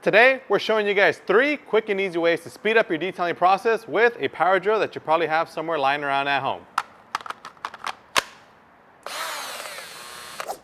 Today, we're showing you guys 3 quick and easy ways to speed up your detailing process with a power drill that you probably have somewhere lying around at home.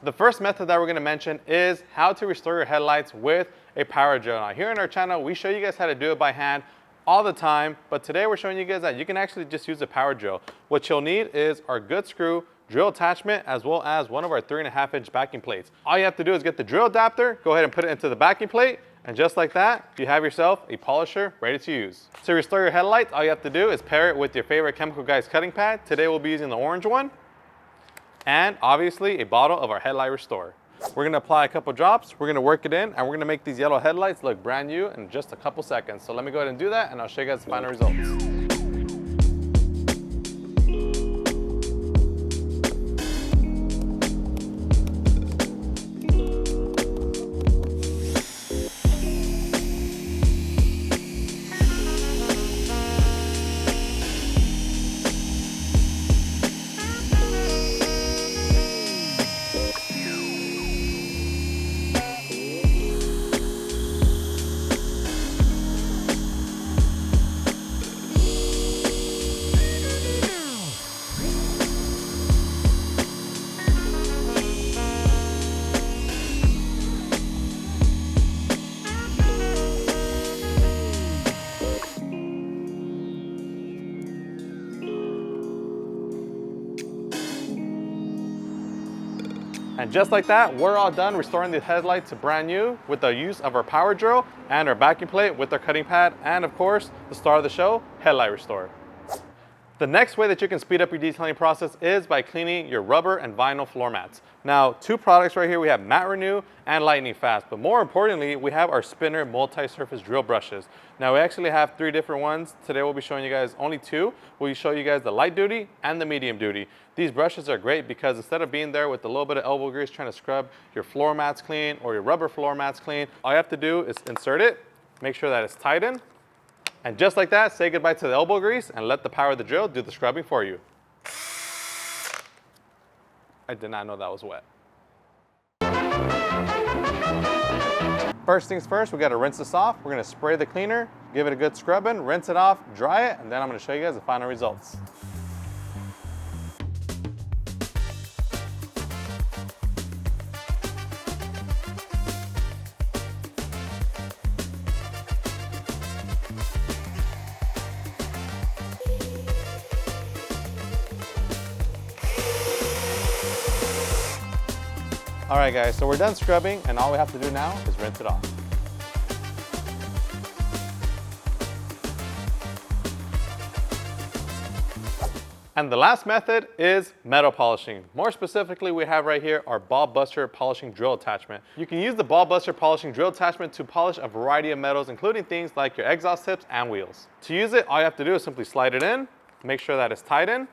The first method that we're going to mention is how to restore your headlights with a power drill. Now, here on our channel, we show you guys how to do it by hand all the time, but today we're showing you guys that you can actually just use a power drill. What you'll need is our good screw, drill attachment, as well as one of our 3.5-inch backing plates. All you have to do is get the drill adapter, go ahead and put it into the backing plate, and just like that, you have yourself a polisher ready to use. To restore your headlights, all you have to do is pair it with your favorite 𝘃𝗶𝗃𝗍 cutting pad. Today we'll be using the orange one, and obviously a bottle of our Headlight Restore. We're going to apply a couple drops, we're going to work it in, and we're going to make these yellow headlights look brand new in just a couple seconds. So let me go ahead and do that, and I'll show you guys the final results. And just like that, we're all done restoring the headlights to brand new with the use of our power drill and our backing plate with our cutting pad, and of course, the star of the show, Headlight Restore. The next way that you can speed up your detailing process is by cleaning your rubber and vinyl floor mats. Now, 2 products right here, we have Matte Renew and Lightning Fast, but more importantly, we have our spinner multi-surface drill brushes. Now, we actually have 3 different ones. Today, we'll be showing you guys only 2. We'll show you guys the light duty and the medium duty. These brushes are great because instead of being there with a little bit of elbow grease trying to scrub your floor mats clean or your rubber floor mats clean, all you have to do is insert it, make sure that it's tightened, and just like that, say goodbye to the elbow grease and let the power of the drill do the scrubbing for you. I did not know that was wet. First things first, we got to rinse this off. We're going to spray the cleaner, give it a good scrubbing, rinse it off, dry it, and then I'm going to show you guys the final results. All right guys, so we're done scrubbing and all we have to do now is rinse it off. And the last method is metal polishing. More specifically, we have right here our ball buster polishing drill attachment. You can use the ball buster polishing drill attachment to polish a variety of metals, including things like your exhaust tips and wheels. To use it, all you have to do is simply slide it in, make sure that it's tightened.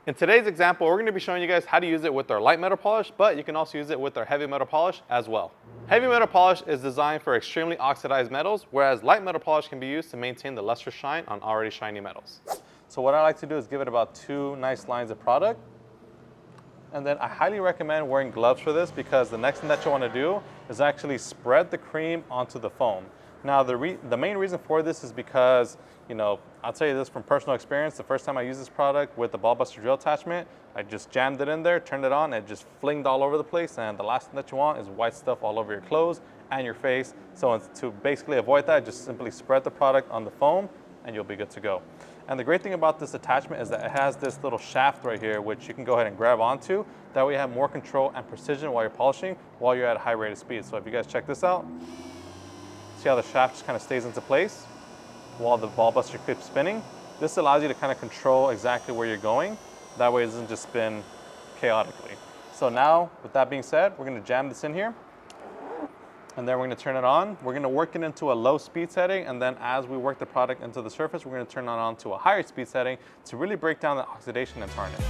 In today's example, we're going to be showing you guys how to use it with our light metal polish, but you can also use it with our heavy metal polish as well. Heavy metal polish is designed for extremely oxidized metals, whereas light metal polish can be used to maintain the luster shine on already shiny metals. So what I like to do is give it about 2 nice lines of product. And then I highly recommend wearing gloves for this because the next thing that you want to do is actually spread the cream onto the foam. Now, the main reason for this is because, you know, I'll tell you this from personal experience. The first time I used this product with the ball buster drill attachment, I just jammed it in there, turned it on, and it just flinged all over the place. And the last thing that you want is white stuff all over your clothes and your face. So to basically avoid that, just simply spread the product on the foam and you'll be good to go. And the great thing about this attachment is that it has this little shaft right here, which you can go ahead and grab onto. That way you have more control and precision while you're polishing, while you're at a high rate of speed. So if you guys check this out, see how the shaft just kind of stays into place while the ball buster keeps spinning. This allows you to kind of control exactly where you're going. That way it doesn't just spin chaotically. So now, with that being said, we're going to jam this in here. And then we're going to turn it on. We're going to work it into a low speed setting, and then as we work the product into the surface, we're going to turn it on to a higher speed setting to really break down the oxidation and tarnish.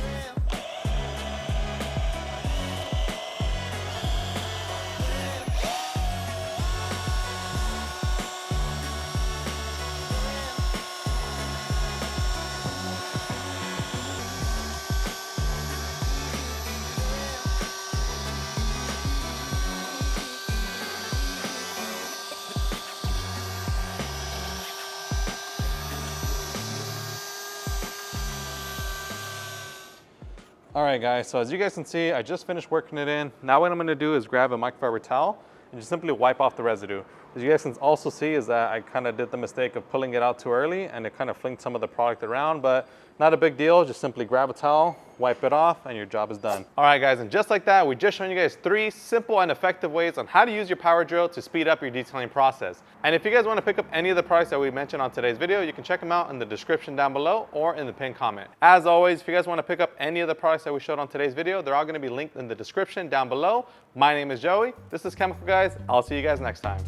All right guys, so as you guys can see, I just finished working it in. Now what I'm gonna do is grab a microfiber towel and just simply wipe off the residue. As you guys can also see is that I kind of did the mistake of pulling it out too early and it kind of flinged some of the product around, but not a big deal. Just simply grab a towel, wipe it off, and your job is done. All right guys, and just like that, we just shown you guys 3 simple and effective ways on how to use your power drill to speed up your detailing process. And if you guys want to pick up any of the products that we mentioned on today's video, you can check them out in the description down below or in the pinned comment. As always, if you guys want to pick up any of the products that we showed on today's video, they're all going to be linked in the description down below. My name is Joey. This is Chemical Guys. I'll see you guys next time.